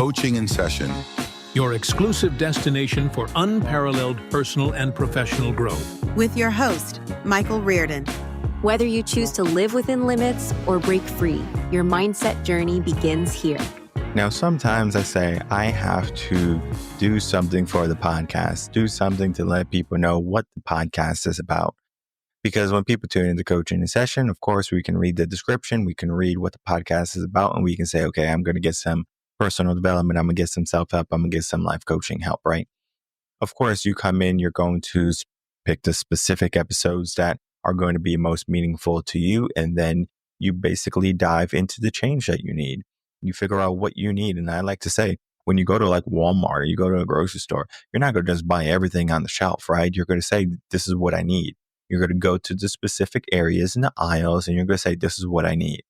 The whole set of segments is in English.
Coaching in Session, your exclusive destination for unparalleled personal and professional growth. With your host, Michael Rearden. Whether you choose to live within limits or break free, your mindset journey begins here. Now, sometimes I say I have to do something for the podcast, do something to let people know what the podcast is about. Because when people tune into Coaching in Session, of course, we can read the description, we can read what the podcast is about, and we can say, okay, I'm going to get some personal development, I'm going to get some self-help, I'm going to get some life coaching help, right? Of course, you come in, you're going to pick the specific episodes that are going to be most meaningful to you, and then you basically dive into the change that you need. You figure out what you need. And I like to say, when you go to like Walmart or you go to a grocery store, you're not going to just buy everything on the shelf, right? You're going to say, this is what I need. You're going to go to the specific areas in the aisles and you're going to say, this is what I need.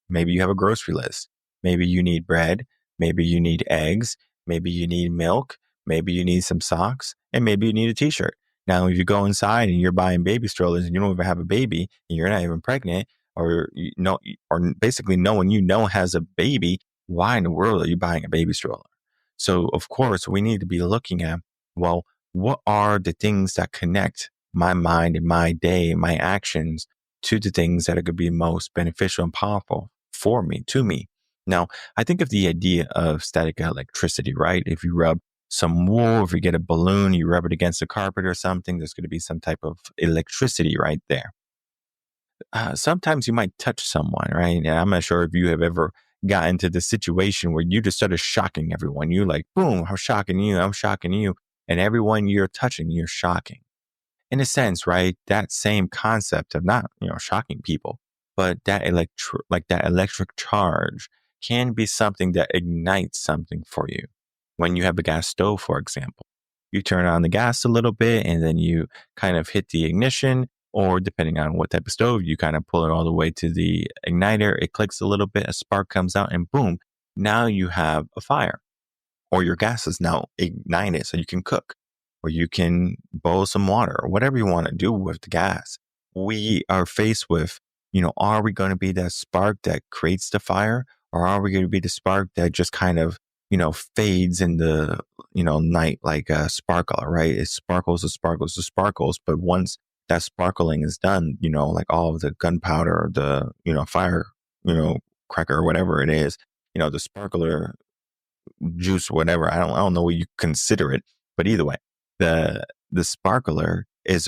Maybe you have a grocery list. Maybe you need bread. Maybe you need eggs. Maybe you need milk. Maybe you need some socks. And maybe you need a t-shirt. Now, if you go inside and you're buying baby strollers and you don't even have a baby and you're not even pregnant, or basically no one you know has a baby, why in the world are you buying a baby stroller? So, of course, we need to be looking at, well, what are the things that connect my mind and my day and my actions to the things that are going to be most beneficial and powerful for me, to me. Now, I think of the idea of static electricity, right? If you rub some wool, if you get a balloon, you rub it against a carpet or something, there's going to be some type of electricity right there. Sometimes you might touch someone, right? And I'm not sure if you have ever got into the situation where you just started shocking everyone. You like, boom, I'm shocking you, I'm shocking you. And everyone you're touching, you're shocking. In a sense, right? That same concept of not, shocking people, but that electric charge can be something that ignites something for you. When you have a gas stove, for example, you turn on the gas a little bit and then you kind of hit the ignition, or depending on what type of stove, you kind of pull it all the way to the igniter. It clicks a little bit, a spark comes out, and boom, now you have a fire, or your gas is now ignited so you can cook, or you can boil some water, or whatever you want to do with the gas. We are faced with, are we going to be that spark that creates the fire, or are we going to be the spark that just kind of, fades in the, night like a sparkler, right? It sparkles, but once that sparkling is done, like all of the gunpowder or the, fire, cracker or whatever it is, the sparkler juice, whatever. I don't know what you consider it, but either way, the sparkler is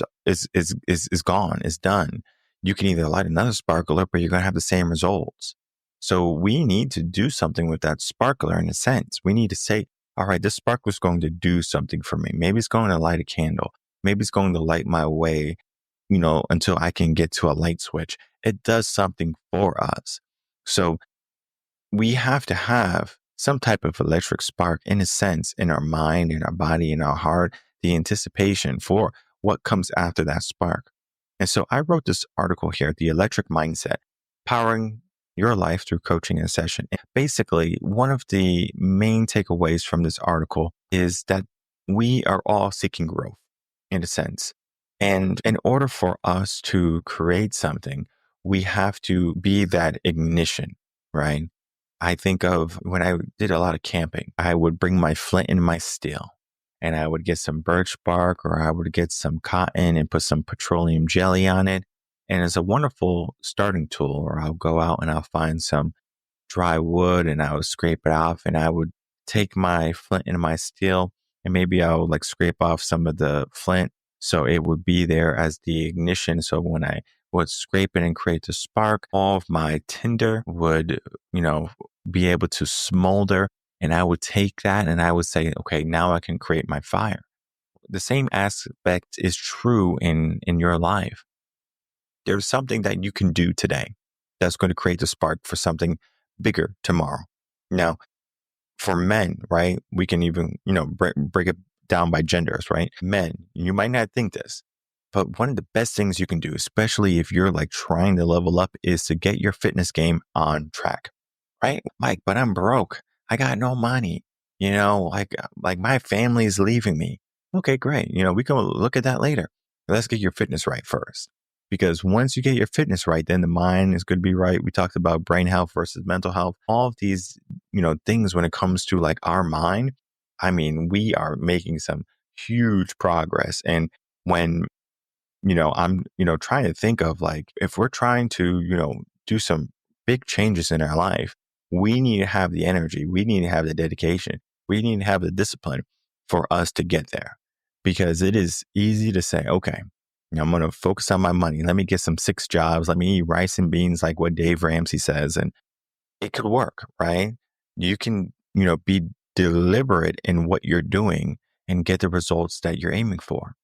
gone, is done. You can either light another sparkler, but you're going to have the same results. So we need to do something with that sparkler in a sense. We need to say, all right, this sparkler is going to do something for me. Maybe it's going to light a candle. Maybe it's going to light my way, until I can get to a light switch. It does something for us. So we have to have some type of electric spark in a sense in our mind, in our body, in our heart, the anticipation for what comes after that spark. And so I wrote this article here, The Electric Mindset, Powering Your Life Through Coaching in Session. Basically, one of the main takeaways from this article is that we are all seeking growth in a sense. And in order for us to create something, we have to be that ignition, right? I think of when I did a lot of camping, I would bring my flint and my steel, and I would get some birch bark, or I would get some cotton and put some petroleum jelly on it. And it's a wonderful starting tool. Or I'll go out and I'll find some dry wood and I would scrape it off, and I would take my flint and my steel, and maybe I would scrape off some of the flint, so it would be there as the ignition. So when I would scrape it and create the spark, all of my tinder would, be able to smolder. And I would take that and I would say, okay, now I can create my fire. The same aspect is true in your life. There's something that you can do today that's going to create the spark for something bigger tomorrow. Now, for men, right, we can even, break it down by genders, right? Men, you might not think this, but one of the best things you can do, especially if you're trying to level up, is to get your fitness game on track, right? Mike, but I'm broke. I got no money. My family is leaving me. Okay, great. We can look at that later. Let's get your fitness right first. Because once you get your fitness right, then the mind is going to be right. We talked about brain health versus mental health. All of these, things when it comes to like our mind, I mean, we are making some huge progress. And when, I'm, trying to think of like, if we're trying to, do some big changes in our life, we need to have the energy. We need to have the dedication. We need to have the discipline for us to get there, because it is easy to say, okay, I'm going to focus on my money. Let me get some 6 jobs. Let me eat rice and beans, like what Dave Ramsey says. And it could work, right? You can, be deliberate in what you're doing and get the results that you're aiming for.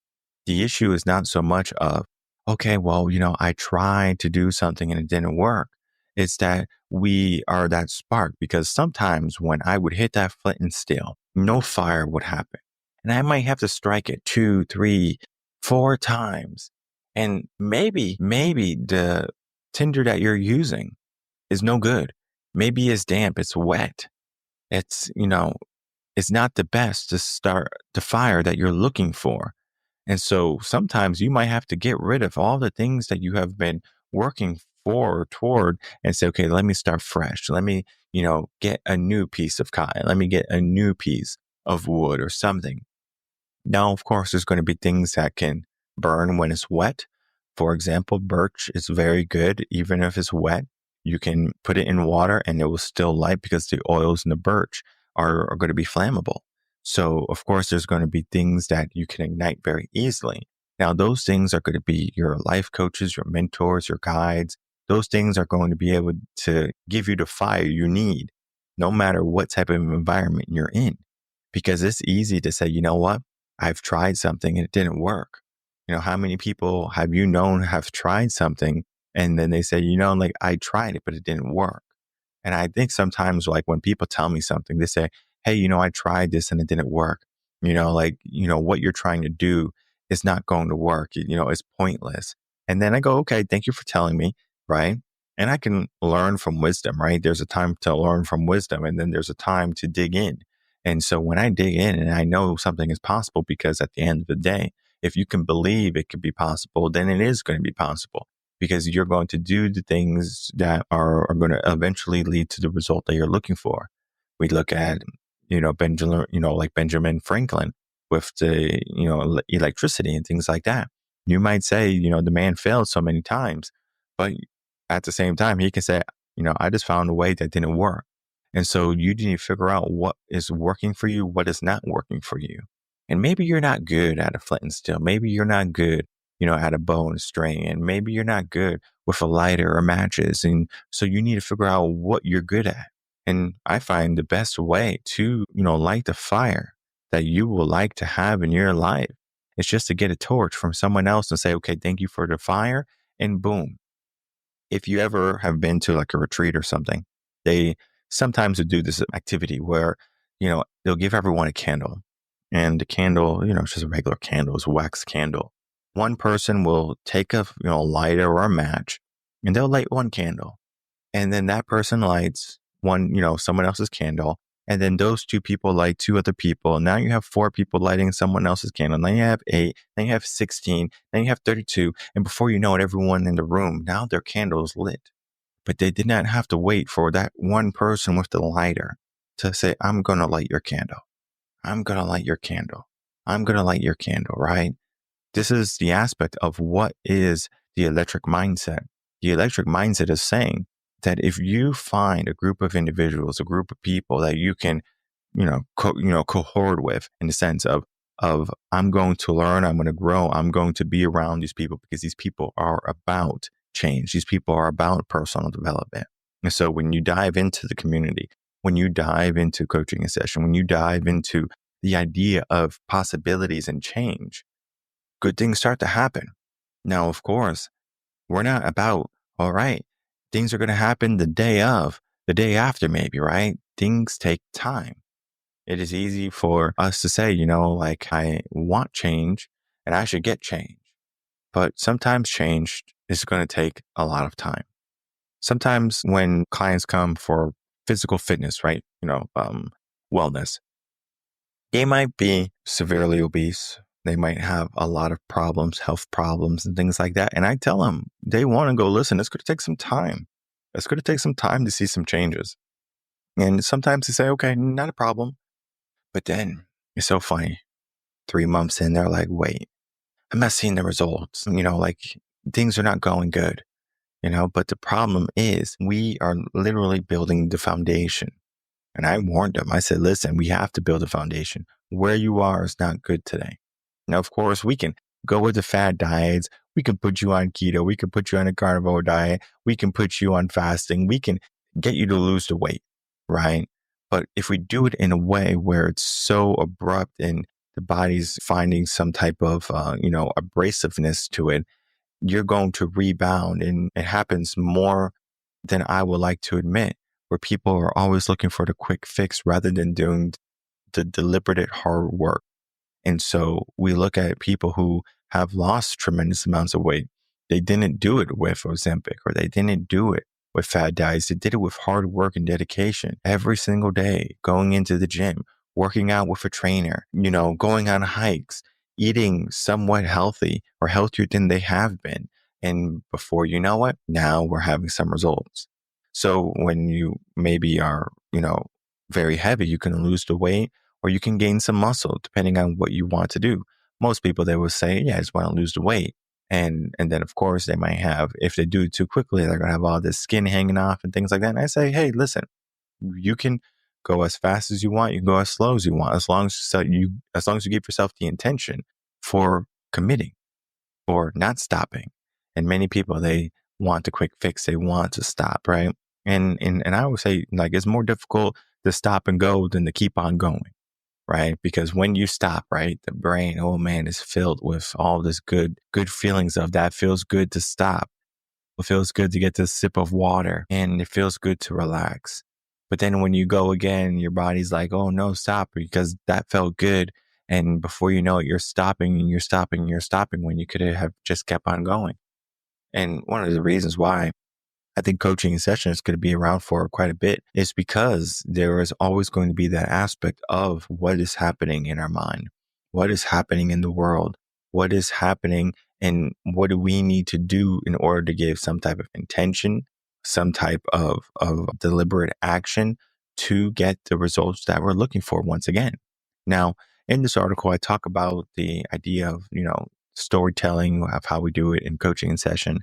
The issue is not so much of, okay, well, I tried to do something and it didn't work. It's that we are that spark, because sometimes when I would hit that flint and steel, no fire would happen. And I might have to strike it 2, 3, 4 times. And maybe the tinder that you're using is no good. Maybe it's damp, it's wet. It's, it's not the best to start the fire that you're looking for. And so sometimes you might have to get rid of all the things that you have been working toward and say, okay, let me start fresh. Let me, get a new piece of cotton. Let me get a new piece of wood or something. Now, of course, there's going to be things that can burn when it's wet. For example, birch is very good. Even if it's wet, you can put it in water and it will still light, because the oils in the birch are going to be flammable. So, of course, there's going to be things that you can ignite very easily. Now, those things are going to be your life coaches, your mentors, your guides. Those things are going to be able to give you the fire you need, no matter what type of environment you're in. Because it's easy to say, you know what? I've tried something and it didn't work. How many people have you known have tried something and then they say, like I tried it, but it didn't work. And I think sometimes like when people tell me something, they say, hey, I tried this and it didn't work. What you're trying to do is not going to work. It's pointless. And then I go, okay, thank you for telling me. Right. And I can learn from wisdom, right? There's a time to learn from wisdom, and then there's a time to dig in. And so when I dig in and I know something is possible, because at the end of the day, if you can believe it could be possible, then it is going to be possible, because you're going to do the things that are going to eventually lead to the result that you're looking for. We look at, Benjamin Franklin with the, electricity and things like that. You might say, the man failed so many times, but at the same time, he can say, I just found a way that didn't work. And so you need to figure out what is working for you, what is not working for you. And maybe you're not good at a flint and steel. Maybe you're not good, at a bow and string. And maybe you're not good with a lighter or matches. And so you need to figure out what you're good at. And I find the best way to, light the fire that you will like to have in your life is just to get a torch from someone else and say, okay, thank you for the fire. And boom. If you ever have been to like a retreat or something, they sometimes would do this activity where, they'll give everyone a candle, and the candle, it's just a regular candle, it's a wax candle. One person will take a, lighter or a match, and they'll light one candle. And then that person lights one, someone else's candle. And then those 2 people light 2 other people. And now you have 4 people lighting someone else's candle. Then you have 8, then you have 16, then you have 32. And before you know it, everyone in the room, now their candle is lit. But they did not have to wait for that one person with the lighter to say, I'm going to light your candle. I'm going to light your candle. I'm going to light your candle, right? This is the aspect of what is the electric mindset. The electric mindset is saying that if you find a group of individuals, a group of people that you can, cohort with, in the sense of I'm going to learn, I'm going to grow, I'm going to be around these people, because these people are about change. These people are about personal development. And so when you dive into the community, when you dive into coaching a session, when you dive into the idea of possibilities and change, good things start to happen. Now, of course, we're not about, all right, things are going to happen the day after maybe, right? Things take time. It is easy for us to say, I want change and I should get change. But sometimes change is going to take a lot of time. Sometimes when clients come for physical fitness, right? Wellness, they might be severely obese. They might have a lot of problems, health problems and things like that. And I tell them, day one, and go, listen, it's going to take some time. It's going to take some time to see some changes. And sometimes they say, okay, not a problem. But then it's so funny. 3 months in, they're like, wait, I'm not seeing the results. Like things are not going good, but the problem is we are literally building the foundation. And I warned them. I said, listen, we have to build a foundation. Where you are is not good today. Now, of course, we can go with the fad diets. We can put you on keto. We can put you on a carnivore diet. We can put you on fasting. We can get you to lose the weight, right? But if we do it in a way where it's so abrupt and the body's finding some type of, abrasiveness to it, you're going to rebound. And it happens more than I would like to admit, where people are always looking for the quick fix rather than doing the deliberate hard work. And so we look at people who have lost tremendous amounts of weight. They didn't do it with Ozempic, or they didn't do it with fad diets. They did it with hard work and dedication every single day, going into the gym, working out with a trainer, going on hikes, eating somewhat healthy or healthier than they have been. And before you know it, now we're having some results. So when you maybe are, very heavy, you can lose the weight or you can gain some muscle depending on what you want to do. Most people, they will say, yeah, I just want to lose the weight. And then of course they might have, if they do it too quickly, they're going to have all this skin hanging off and things like that. And I say, hey, listen, you can go as fast as you want. You can go as slow as you want, as long as you give yourself the intention for committing or not stopping. And many people, they want the quick fix. They want to stop, right? And I would say, like, it's more difficult to stop and go than to keep on going, right? Because when you stop, right, the brain, oh man, is filled with all this good feelings of that. Feels good to stop. It feels good to get this sip of water, and it feels good to relax. But then when you go again, your body's like, oh no, stop, because that felt good. And before you know it, you're stopping and you're stopping and you're stopping when you could have just kept on going. And one of the reasons why I think coaching sessions could be around for quite a bit is because there is always going to be that aspect of what is happening in our mind, what is happening in the world, what is happening, and what do we need to do in order to give some type of intention, some type of deliberate action to get the results that we're looking for once again. Now, in this article, I talk about the idea of, storytelling, of how we do it in coaching and session.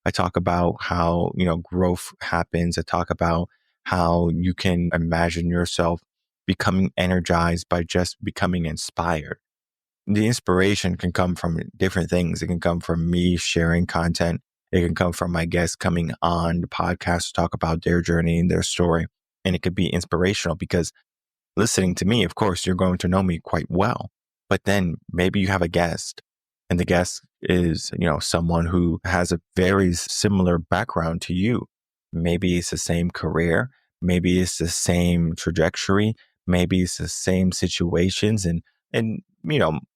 I talk about how, growth happens. I talk about how you can imagine yourself becoming energized by just becoming inspired. The inspiration can come from different things. It can come from me sharing content. It can come from my guests coming on the podcast to talk about their journey and their story. And it could be inspirational because listening to me, of course, you're going to know me quite well. But then maybe you have a guest, and the guest is, someone who has a very similar background to you. Maybe it's the same career. Maybe it's the same trajectory. Maybe it's the same situations. And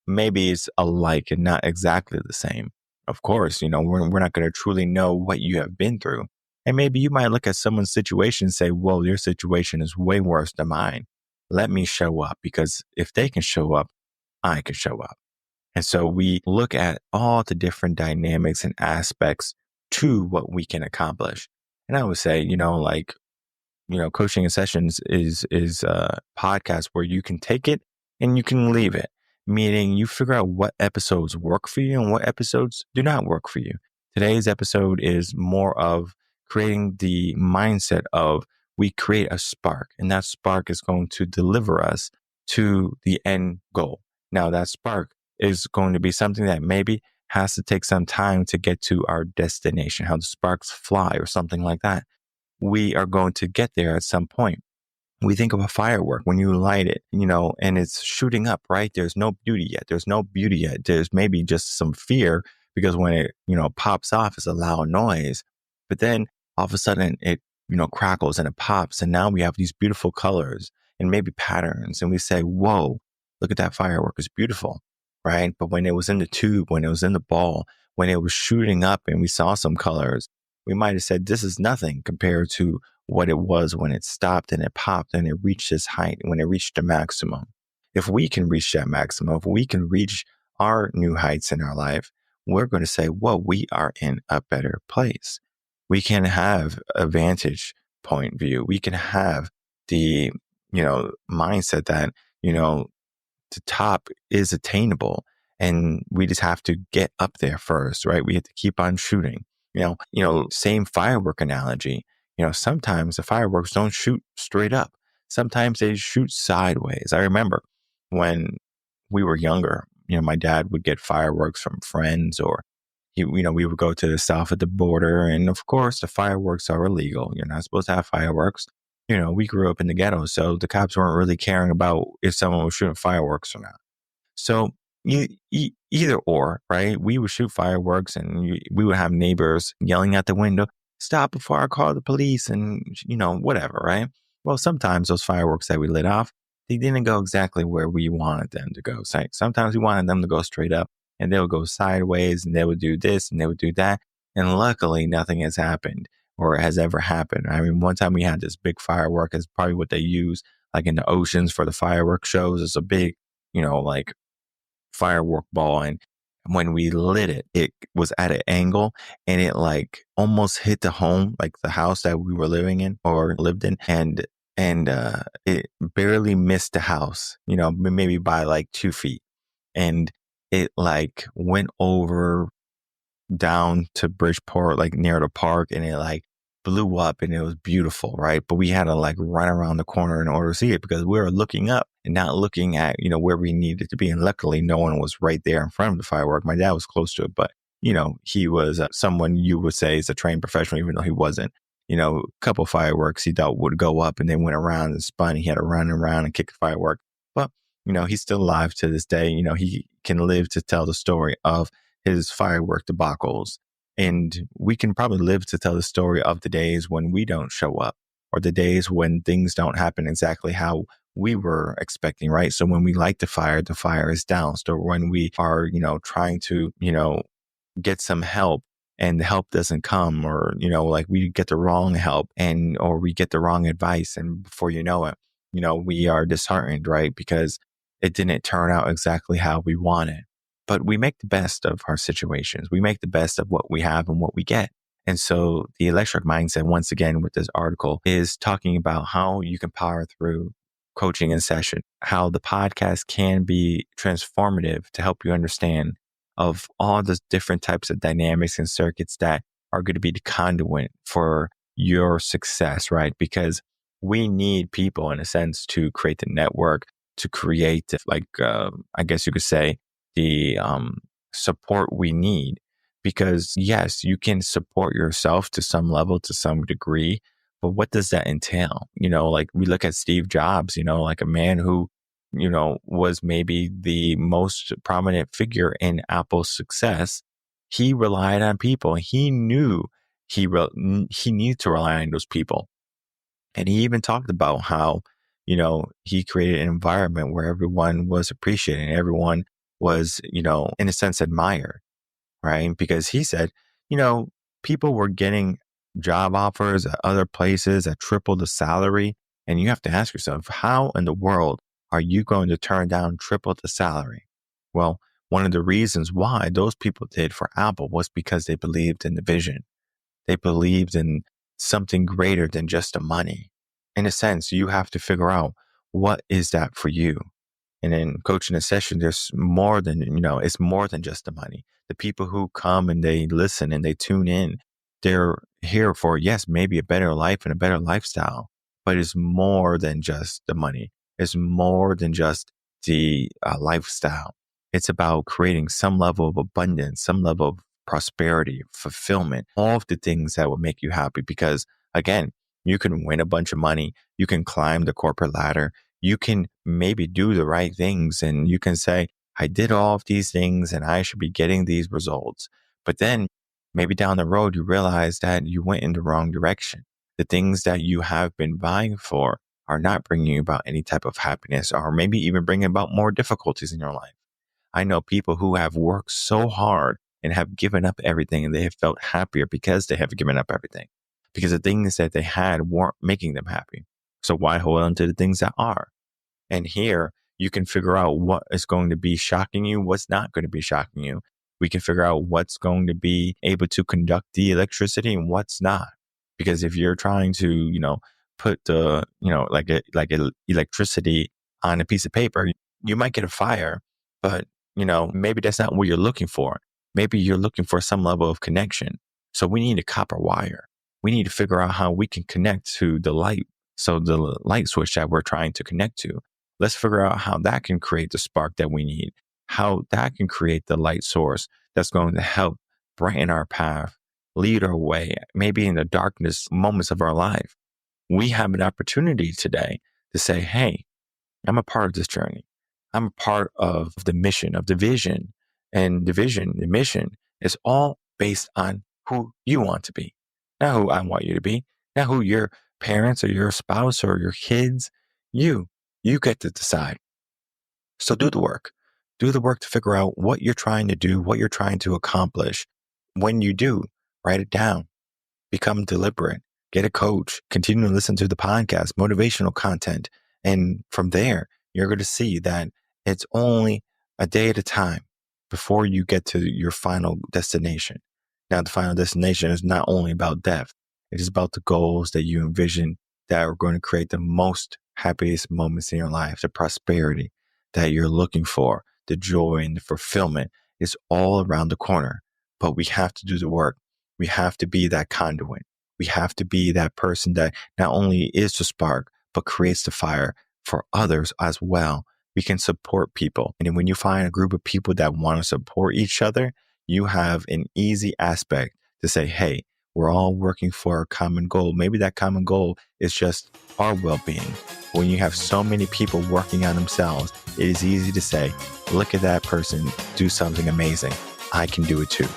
maybe it's alike and not exactly the same. Of course, we're not going to truly know what you have been through. And maybe you might look at someone's situation and say, whoa, your situation is way worse than mine. Let me show up, because if they can show up, I can show up. And so we look at all the different dynamics and aspects to what we can accomplish. And I would say, coaching and sessions is a podcast where you can take it and you can leave it, meaning you figure out what episodes work for you and what episodes do not work for you. Today's episode is more of creating the mindset of we create a spark, and that spark is going to deliver us to the end goal. Now, that spark is going to be something that maybe has to take some time to get to our destination, how the sparks fly or something like that. We are going to get there at some point. We think of a firework when you light it, and it's shooting up, right? There's no beauty yet. There's maybe just some fear because when it, pops off, it's a loud noise. But then all of a sudden it, crackles and it pops. And now we have these beautiful colors and maybe patterns. And we say, whoa, look at that firework. It's beautiful, right? But when it was in the tube, when it was in the ball, when it was shooting up and we saw some colors, we might have said, this is nothing compared to what it was when it stopped and it popped and it reached its height, when it reached the maximum. If we can reach that maximum, if we can reach our new heights in our life, we're going to say, well, we are in a better place. We can have a vantage point view. We can have the, mindset that, the top is attainable, and we just have to get up there first, right? We have to keep on shooting. Same firework analogy. Sometimes the fireworks don't shoot straight up. Sometimes they shoot sideways. I remember when we were younger, my dad would get fireworks from friends, or we would go to the south at the border, and of course the fireworks are illegal. You're not supposed to have fireworks. We grew up in the ghetto, so the cops weren't really caring about if someone was shooting fireworks or not. So either or, right? We would shoot fireworks, and we would have neighbors yelling out the window, "Stop before I call the police," and whatever, right? Well, sometimes those fireworks that we lit off, they didn't go exactly where we wanted them to go. So sometimes we wanted them to go straight up, and they would go sideways, and they would do this and they would do that. And luckily, nothing has happened or has ever happened. I mean, one time we had this big firework. It's probably what they use like in the oceans for the firework shows. It's a big, like firework ball, and when we lit it, it was at an angle, and it like almost hit the home, like the house that we were living in or lived in, and it barely missed the house, maybe by like 2 feet, and it like went over down to Bridgeport, like near the park, and it like blew up, and it was beautiful, right? But we had to like run around the corner in order to see it, because we were looking up and not looking at, where we needed to be. And luckily, no one was right there in front of the firework. My dad was close to it, but, he was someone you would say is a trained professional, even though he wasn't. A couple fireworks he thought would go up, and they went around and spun. He had to run around and kick a firework. But, he's still alive to this day. He can live to tell the story of his firework debacles. And we can probably live to tell the story of the days when we don't show up, or the days when things don't happen exactly how we were expecting, right? So when we light the fire is doused, or when we are, trying to, get some help and the help doesn't come, or, like we get the wrong help or we get the wrong advice. And before you know it, we are disheartened, right? Because it didn't turn out exactly how we wanted. But we make the best of our situations. We make the best of what we have and what we get. And so the electric mindset, once again, with this article, is talking about how you can power through coaching in session, how the podcast can be transformative to help you understand of all the different types of dynamics and circuits that are going to be the conduit for your success, right? Because we need people, in a sense, to create the network, to create, I guess you could say, the support we need. Because yes, you can support yourself to some level, to some degree, but what does that entail? Like we look at Steve Jobs, like a man who, was maybe the most prominent figure in Apple's success. He relied on people. He knew he needed to rely on those people. And he even talked about how, he created an environment where everyone was appreciated and everyone was, in a sense, admired, right? Because he said, people were getting job offers at other places at triple the salary. And you have to ask yourself, how in the world are you going to turn down triple the salary? Well, one of the reasons why those people did for Apple was because they believed in the vision. They believed in something greater than just the money. In a sense, you have to figure out, what is that for you? And in coaching a session, there's more than, it's more than just the money. The people who come and they listen and they tune in, they're here for, yes, maybe a better life and a better lifestyle, but it's more than just the money. It's more than just the lifestyle. It's about creating some level of abundance, some level of prosperity, fulfillment, all of the things that will make you happy. Because again, you can win a bunch of money. You can climb the corporate ladder. You can maybe do the right things, and you can say, I did all of these things and I should be getting these results. But then maybe down the road, you realize that you went in the wrong direction. The things that you have been vying for are not bringing you about any type of happiness, or maybe even bringing about more difficulties in your life. I know people who have worked so hard and have given up everything, and they have felt happier because they have given up everything, because the things that they had weren't making them happy. So why hold on to the things that are? And here You can figure out what is going to be shocking you, what's not going to be shocking you. We can figure out what's going to be able to conduct the electricity and what's not. Because if you're trying to, put the, electricity on a piece of paper, you might get a fire, but, maybe that's not what you're looking for. Maybe you're looking for some level of connection. So we need a copper wire. We need to figure out how we can connect to the light. So the light switch that we're trying to connect to, let's figure out how that can create the spark that we need, how that can create the light source that's going to help brighten our path, lead our way, maybe in the darkness moments of our life. We have an opportunity today to say, hey, I'm a part of this journey. I'm a part of the mission, of the vision. And the mission is all based on who you want to be, not who I want you to be, not who your parents or your spouse or your kids. You get to decide. So do the work. Do the work to figure out what you're trying to do, what you're trying to accomplish. When you do, write it down. Become deliberate. Get a coach. Continue to listen to the podcast, motivational content. And from there, you're going to see that it's only a day at a time before you get to your final destination. Now, the final destination is not only about depth. It is about the goals that you envision that are going to create the most happiest moments in your life, the prosperity that you're looking for, the joy and the fulfillment is all around the corner. But we have to do the work. We have to be that conduit. We have to be that person that not only is the spark, but creates the fire for others as well. We can support people. And when you find a group of people that want to support each other, you have an easy aspect to say, hey, we're all working for a common goal. Maybe that common goal is just our well-being. When you have so many people working on themselves, it is easy to say, look at that person do something amazing. I can do it too.